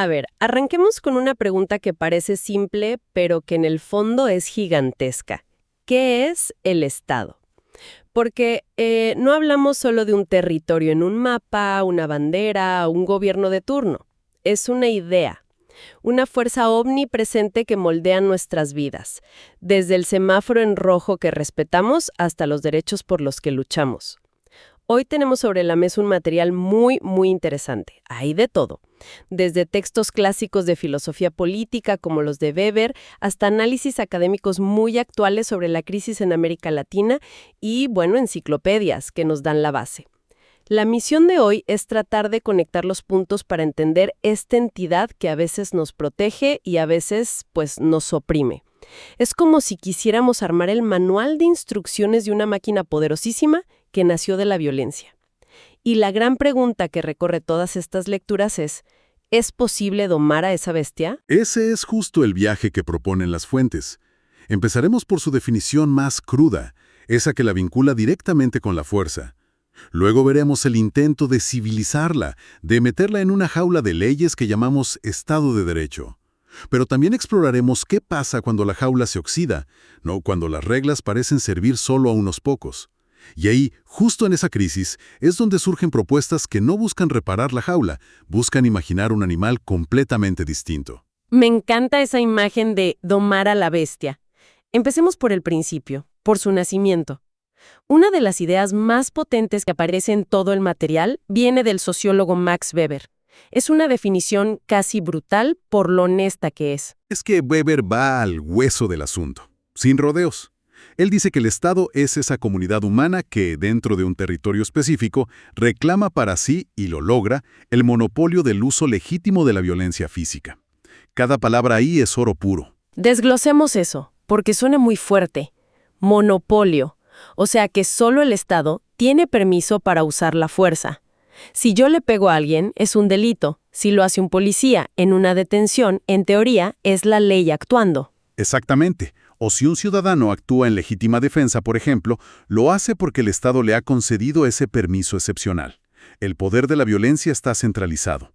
A ver, arranquemos con una pregunta que parece simple, pero que en el fondo es gigantesca. ¿Qué es el Estado? Porque no hablamos solo de un territorio en un mapa, una bandera, un gobierno de turno. Es una idea, una fuerza omnipresente que moldea nuestras vidas, desde el semáforo en rojo que respetamos hasta los derechos por los que luchamos. Hoy tenemos sobre la mesa un material muy, muy interesante. Hay de todo. Desde textos clásicos de filosofía política como los de Weber, hasta análisis académicos muy actuales sobre la crisis en América Latina y, bueno, enciclopedias que nos dan la base. La misión de hoy es tratar de conectar los puntos para entender esta entidad que a veces nos protege y a veces, pues, nos oprime. Es como si quisiéramos armar el manual de instrucciones de una máquina poderosísima que nació de la violencia. Y la gran pregunta que recorre todas estas lecturas ¿es posible domar a esa bestia? Ese es justo el viaje que proponen las fuentes. Empezaremos por su definición más cruda, esa que la vincula directamente con la fuerza. Luego veremos el intento de civilizarla, de meterla en una jaula de leyes que llamamos Estado de Derecho. Pero también exploraremos qué pasa cuando la jaula se oxida, no cuando las reglas parecen servir solo a unos pocos. Y ahí, justo en esa crisis, es donde surgen propuestas que no buscan reparar la jaula, buscan imaginar un animal completamente distinto. Me encanta esa imagen de domar a la bestia. Empecemos por el principio, por su nacimiento. Una de las ideas más potentes que aparece en todo el material viene del sociólogo Max Weber. Es una definición casi brutal por lo honesta que es. Es que Weber va al hueso del asunto, sin rodeos. Él dice que el Estado es esa comunidad humana que, dentro de un territorio específico, reclama para sí, y lo logra, el monopolio del uso legítimo de la violencia física. Cada palabra ahí es oro puro. Desglosemos eso, porque suena muy fuerte. Monopolio. O sea que solo el Estado tiene permiso para usar la fuerza. Si yo le pego a alguien, es un delito. Si lo hace un policía en una detención, en teoría, es la ley actuando. Exactamente. O si un ciudadano actúa en legítima defensa, por ejemplo, lo hace porque el Estado le ha concedido ese permiso excepcional. El poder de la violencia está centralizado.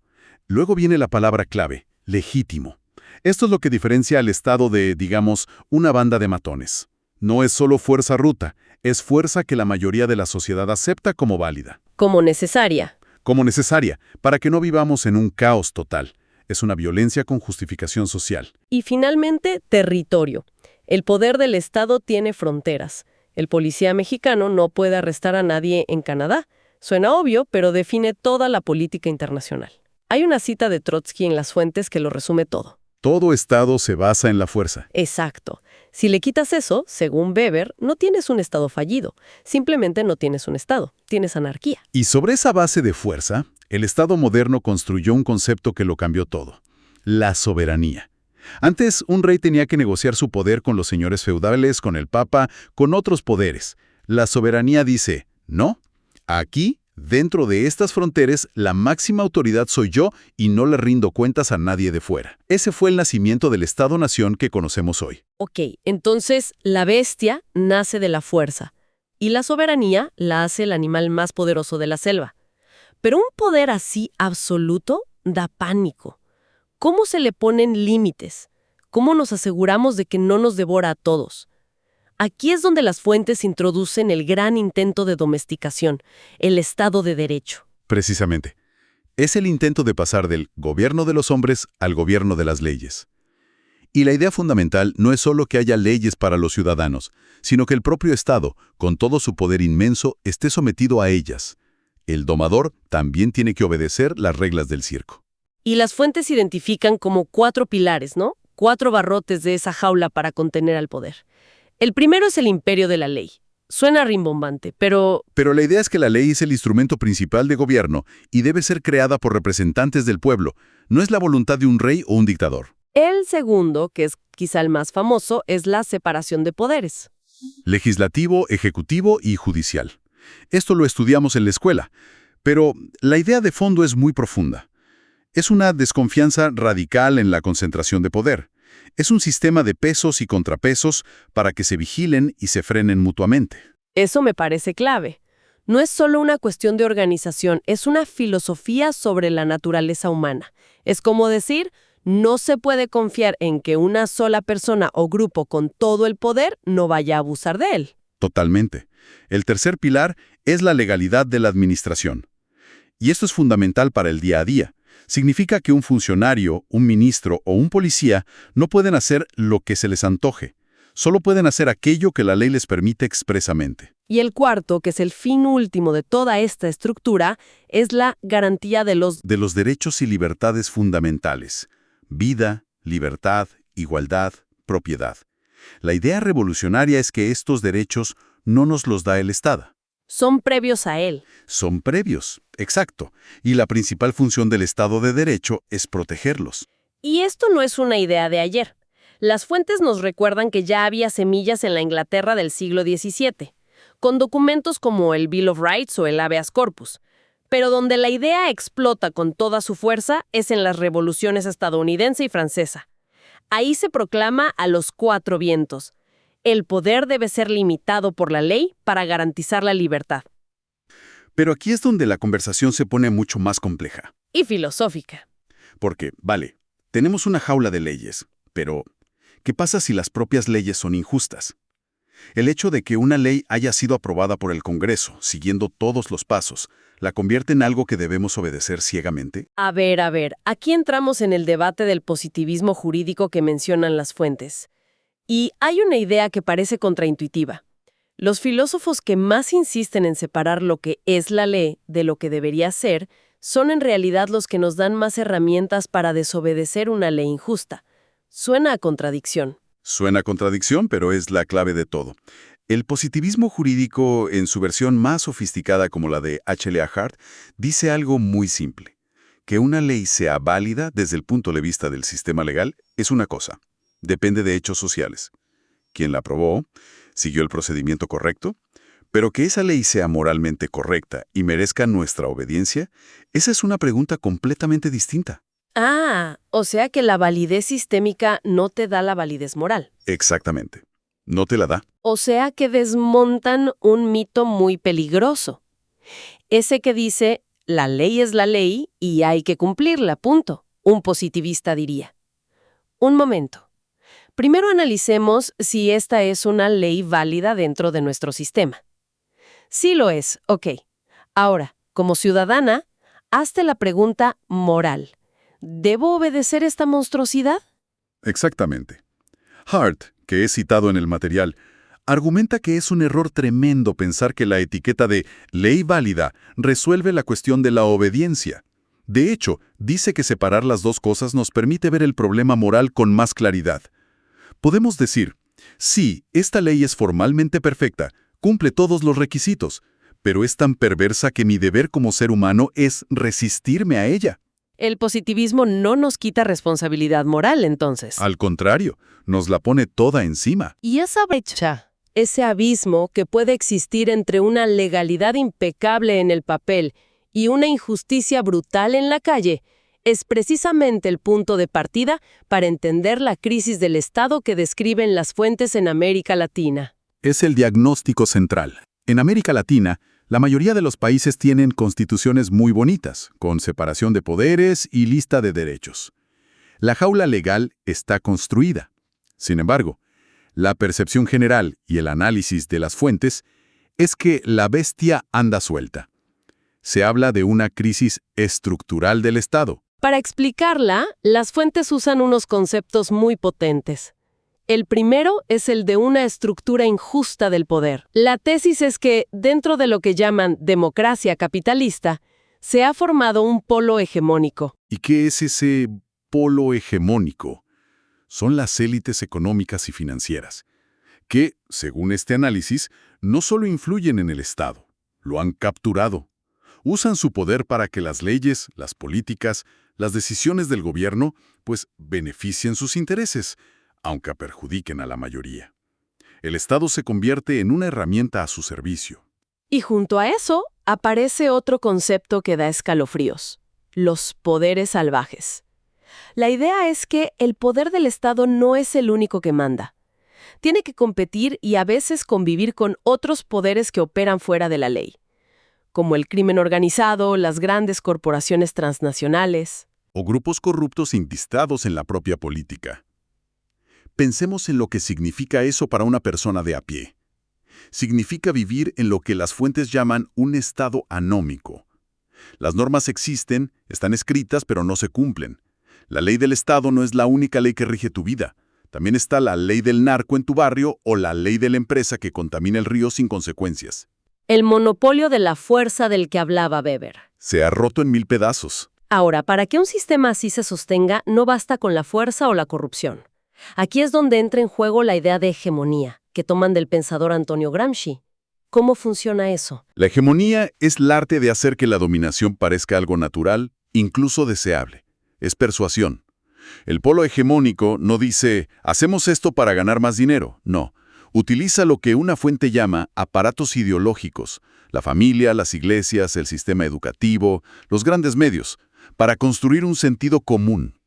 Luego viene la palabra clave, legítimo. Esto es lo que diferencia al Estado de, digamos, una banda de matones. No es solo fuerza bruta, es fuerza que la mayoría de la sociedad acepta como válida. Como necesaria. Como necesaria, para que no vivamos en un caos total. Es una violencia con justificación social. Y finalmente, territorio. El poder del Estado tiene fronteras. El policía mexicano no puede arrestar a nadie en Canadá. Suena obvio, pero define toda la política internacional. Hay una cita de Trotsky en las fuentes que lo resume todo. Todo Estado se basa en la fuerza. Exacto. Si le quitas eso, según Weber, no tienes un Estado fallido. Simplemente no tienes un Estado. Tienes anarquía. Y sobre esa base de fuerza, el Estado moderno construyó un concepto que lo cambió todo. La soberanía. Antes, un rey tenía que negociar su poder con los señores feudales, con el papa, con otros poderes. La soberanía dice, no, aquí, dentro de estas fronteras, la máxima autoridad soy yo y no le rindo cuentas a nadie de fuera. Ese fue el nacimiento del Estado-nación que conocemos hoy. Ok, entonces la bestia nace de la fuerza y la soberanía la hace el animal más poderoso de la selva. Pero un poder así absoluto da pánico. ¿Cómo se le ponen límites? ¿Cómo nos aseguramos de que no nos devora a todos? Aquí es donde las fuentes introducen el gran intento de domesticación, el Estado de Derecho. Precisamente. Es el intento de pasar del gobierno de los hombres al gobierno de las leyes. Y la idea fundamental no es solo que haya leyes para los ciudadanos, sino que el propio Estado, con todo su poder inmenso, esté sometido a ellas. El domador también tiene que obedecer las reglas del circo. Y las fuentes identifican como 4 pilares, ¿no? 4 barrotes de esa jaula para contener al poder. El primero es el imperio de la ley. Suena rimbombante, pero... Pero la idea es que la ley es el instrumento principal de gobierno y debe ser creada por representantes del pueblo. No es la voluntad de un rey o un dictador. El segundo, que es quizá el más famoso, es la separación de poderes. Legislativo, ejecutivo y judicial. Esto lo estudiamos en la escuela, pero la idea de fondo es muy profunda. Es una desconfianza radical en la concentración de poder. Es un sistema de pesos y contrapesos para que se vigilen y se frenen mutuamente. Eso me parece clave. No es solo una cuestión de organización, es una filosofía sobre la naturaleza humana. Es como decir, no se puede confiar en que una sola persona o grupo con todo el poder no vaya a abusar de él. Totalmente. El tercer pilar es la legalidad de la administración. Y esto es fundamental para el día a día. Significa que un funcionario, un ministro o un policía no pueden hacer lo que se les antoje. Solo pueden hacer aquello que la ley les permite expresamente. Y el cuarto, que es el fin último de toda esta estructura, es la garantía de los Derechos y libertades fundamentales. Vida, libertad, igualdad, propiedad. La idea revolucionaria es que estos derechos no nos los da el Estado. son previos a él. Son previos, exacto. Y la principal función del Estado de Derecho es protegerlos. Y esto no es una idea de ayer. Las fuentes nos recuerdan que ya había semillas en la Inglaterra del siglo XVII, con documentos como el Bill of Rights o el Habeas Corpus. Pero donde la idea explota con toda su fuerza es en las revoluciones estadounidense y francesa. Ahí se proclama a los cuatro vientos: el poder debe ser limitado por la ley para garantizar la libertad. Pero aquí es donde la conversación se pone mucho más compleja. Y filosófica. Porque, vale, tenemos una jaula de leyes, pero ¿qué pasa si las propias leyes son injustas? El hecho de que una ley haya sido aprobada por el Congreso, siguiendo todos los pasos, ¿la convierte en algo que debemos obedecer ciegamente? A ver, aquí entramos en el debate del positivismo jurídico que mencionan las fuentes. Y hay una idea que parece contraintuitiva. Los filósofos que más insisten en separar lo que es la ley de lo que debería ser son en realidad los que nos dan más herramientas para desobedecer una ley injusta. Suena a contradicción. Suena a contradicción, pero es la clave de todo. El positivismo jurídico, en su versión más sofisticada como la de H.L.A. Hart, dice algo muy simple. Que una ley sea válida desde el punto de vista del sistema legal es una cosa. Depende de hechos sociales. ¿Quién la aprobó? ¿Siguió el procedimiento correcto? Pero que esa ley sea moralmente correcta y merezca nuestra obediencia, esa es una pregunta completamente distinta. Ah, o sea que la validez sistémica no te da la validez moral. Exactamente. No te la da. O sea que desmontan un mito muy peligroso. Ese que dice, la ley es la ley y hay que cumplirla, punto. Un positivista diría. Un momento. Primero analicemos si esta es una ley válida dentro de nuestro sistema. Sí lo es, ok. Ahora, como ciudadana, hazte la pregunta moral. ¿Debo obedecer esta monstruosidad? Exactamente. Hart, que es citado en el material, argumenta que es un error tremendo pensar que la etiqueta de ley válida resuelve la cuestión de la obediencia. De hecho, dice que separar las dos cosas nos permite ver el problema moral con más claridad. Podemos decir, sí, esta ley es formalmente perfecta, cumple todos los requisitos, pero es tan perversa que mi deber como ser humano es resistirme a ella. El positivismo no nos quita responsabilidad moral, entonces. Al contrario, nos la pone toda encima. Y esa brecha, ese abismo que puede existir entre una legalidad impecable en el papel y una injusticia brutal en la calle, es precisamente el punto de partida para entender la crisis del Estado que describen las fuentes en América Latina. Es el diagnóstico central. En América Latina, la mayoría de los países tienen constituciones muy bonitas, con separación de poderes y lista de derechos. La jaula legal está construida. Sin embargo, la percepción general y el análisis de las fuentes es que la bestia anda suelta. Se habla de una crisis estructural del Estado. Para explicarla, las fuentes usan unos conceptos muy potentes. El primero es el de una estructura injusta del poder. La tesis es que, dentro de lo que llaman democracia capitalista, se ha formado un polo hegemónico. ¿Y qué es ese polo hegemónico? Son las élites económicas y financieras, que, según este análisis, no solo influyen en el Estado, lo han capturado. Usan su poder para que las leyes, las políticas, las decisiones del gobierno, pues beneficien sus intereses, aunque perjudiquen a la mayoría. El Estado se convierte en una herramienta a su servicio. Y junto a eso, aparece otro concepto que da escalofríos: los poderes salvajes. La idea es que el poder del Estado no es el único que manda. Tiene que competir y a veces convivir con otros poderes que operan fuera de la ley. como el crimen organizado, las grandes corporaciones transnacionales. O grupos corruptos instalados en la propia política. Pensemos en lo que significa eso para una persona de a pie. Significa vivir en lo que las fuentes llaman un estado anómico. Las normas existen, están escritas, pero no se cumplen. La ley del Estado no es la única ley que rige tu vida. También está la ley del narco en tu barrio o la ley de la empresa que contamina el río sin consecuencias. El monopolio de la fuerza del que hablaba Weber. Se ha roto en 1000 pedazos. Ahora, para que un sistema así se sostenga, no basta con la fuerza o la corrupción. Aquí es donde entra en juego la idea de hegemonía, que toman del pensador Antonio Gramsci. ¿Cómo funciona eso? La hegemonía es el arte de hacer que la dominación parezca algo natural, incluso deseable. Es persuasión. El polo hegemónico no dice, hacemos esto para ganar más dinero. No. Utiliza lo que una fuente llama aparatos ideológicos, la familia, las iglesias, el sistema educativo, los grandes medios, para construir un sentido común.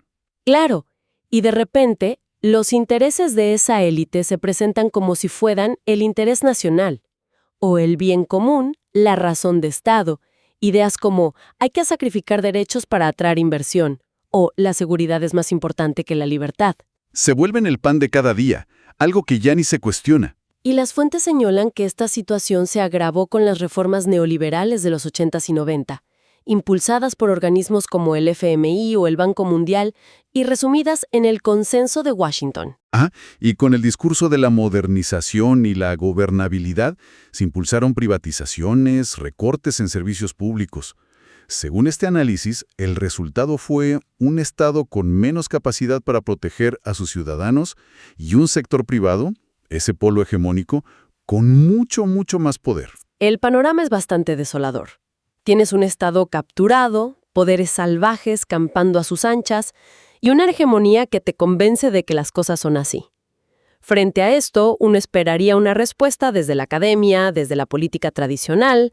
Claro, y de repente, los intereses de esa élite se presentan como si fueran el interés nacional, o el bien común, la razón de Estado, ideas como hay que sacrificar derechos para atraer inversión, o la seguridad es más importante que la libertad. Se vuelven el pan de cada día, algo que ya ni se cuestiona. Y las fuentes señalan que esta situación se agravó con las reformas neoliberales de los 80s y 90, impulsadas por organismos como el FMI o el Banco Mundial y resumidas en el Consenso de Washington. Y con el discurso de la modernización y la gobernabilidad, se impulsaron privatizaciones, recortes en servicios públicos. Según este análisis, el resultado fue un Estado con menos capacidad para proteger a sus ciudadanos y un sector privado, ese polo hegemónico, con mucho más poder. El panorama es bastante desolador. Tienes un Estado capturado, poderes salvajes campando a sus anchas y una hegemonía que te convence de que las cosas son así. Frente a esto, uno esperaría una respuesta desde la academia, desde la política tradicional,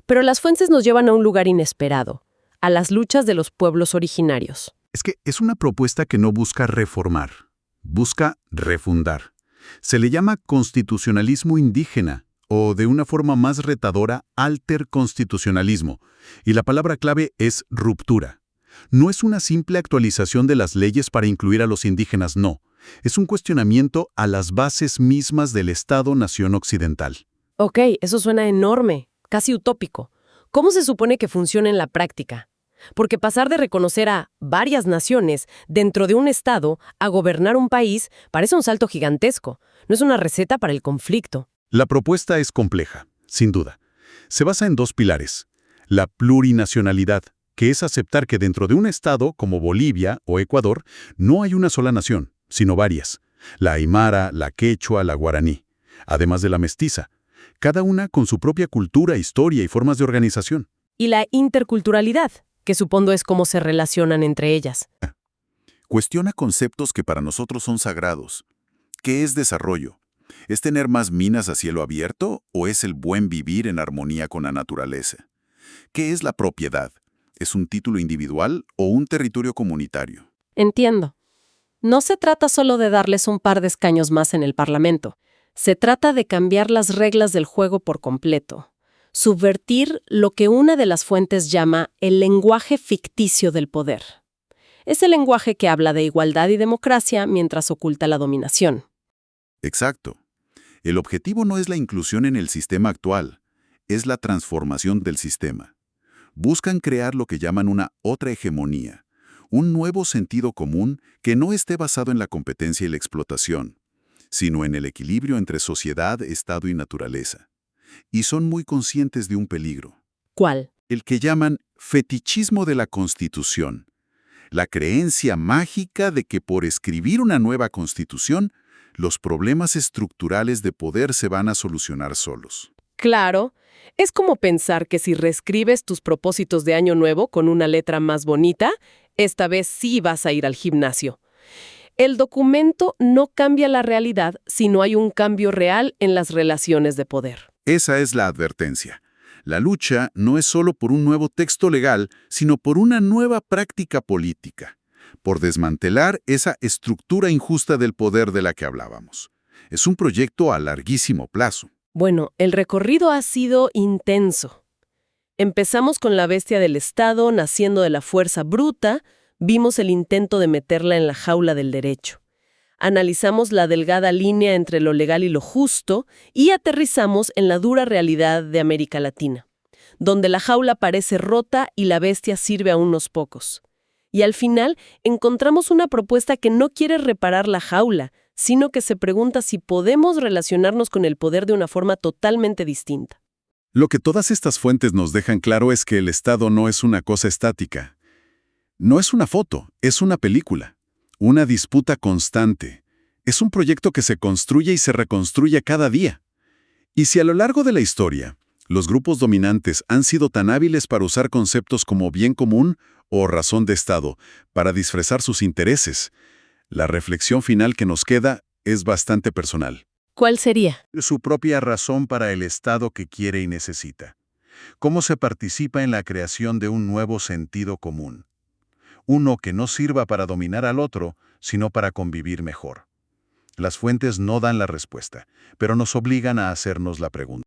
pero las fuentes nos llevan a un lugar inesperado, a las luchas de los pueblos originarios. Es que es una propuesta que no busca reformar, busca refundar. Se le llama constitucionalismo indígena, o de una forma más retadora, alterconstitucionalismo, y la palabra clave es ruptura. No es una simple actualización de las leyes para incluir a los indígenas, no. Es un cuestionamiento a las bases mismas del Estado-nación occidental. Ok, eso suena enorme, casi utópico. ¿Cómo se supone que funciona en la práctica? Porque pasar de reconocer a varias naciones dentro de un Estado a gobernar un país parece un salto gigantesco. No es una receta para el conflicto. La propuesta es compleja, sin duda. Se basa en 2 pilares. La plurinacionalidad, que es aceptar que dentro de un Estado como Bolivia o Ecuador no hay una sola nación, sino varias. La aymara, la quechua, la guaraní. Además de la mestiza. Cada una con su propia cultura, historia y formas de organización. Y la interculturalidad, que supongo es cómo se relacionan entre ellas. Cuestiona conceptos que para nosotros son sagrados. ¿Qué es desarrollo? ¿Es tener más minas a cielo abierto o es el buen vivir en armonía con la naturaleza? ¿Qué es la propiedad? ¿Es un título individual o un territorio comunitario? Entiendo. No se trata solo de darles un par de escaños más en el Parlamento. Se trata de cambiar las reglas del juego por completo. Subvertir lo que una de las fuentes llama el lenguaje ficticio del poder. Es el lenguaje que habla de igualdad y democracia mientras oculta la dominación. Exacto. El objetivo no es la inclusión en el sistema actual, es la transformación del sistema. Buscan crear lo que llaman una otra hegemonía, un nuevo sentido común que no esté basado en la competencia y la explotación, sino en el equilibrio entre sociedad, Estado y naturaleza. Y son muy conscientes de un peligro. ¿Cuál? El que llaman fetichismo de la Constitución. La creencia mágica de que por escribir una nueva Constitución, los problemas estructurales de poder se van a solucionar solos. Claro, es como pensar que si reescribes tus propósitos de año nuevo con una letra más bonita, esta vez sí vas a ir al gimnasio. El documento no cambia la realidad si no hay un cambio real en las relaciones de poder. Esa es la advertencia. La lucha no es solo por un nuevo texto legal, sino por una nueva práctica política, por desmantelar esa estructura injusta del poder de la que hablábamos. Es un proyecto a larguísimo plazo. Bueno, el recorrido ha sido intenso. Empezamos con la bestia del Estado naciendo de la fuerza bruta, vimos el intento de meterla en la jaula del derecho. Analizamos la delgada línea entre lo legal y lo justo y aterrizamos en la dura realidad de América Latina, donde la jaula parece rota y la bestia sirve a unos pocos. Y al final encontramos una propuesta que no quiere reparar la jaula, sino que se pregunta si podemos relacionarnos con el poder de una forma totalmente distinta. Lo que todas estas fuentes nos dejan claro es que el Estado no es una cosa estática. No es una foto, es una película. Una disputa constante. Es un proyecto que se construye y se reconstruye cada día. Y si a lo largo de la historia, los grupos dominantes han sido tan hábiles para usar conceptos como bien común o razón de Estado para disfrazar sus intereses, la reflexión final que nos queda es bastante personal. ¿Cuál sería? Su propia razón para el Estado que quiere y necesita. Cómo se participa en la creación de un nuevo sentido común. Uno que no sirva para dominar al otro, sino para convivir mejor. Las fuentes no dan la respuesta, pero nos obligan a hacernos la pregunta.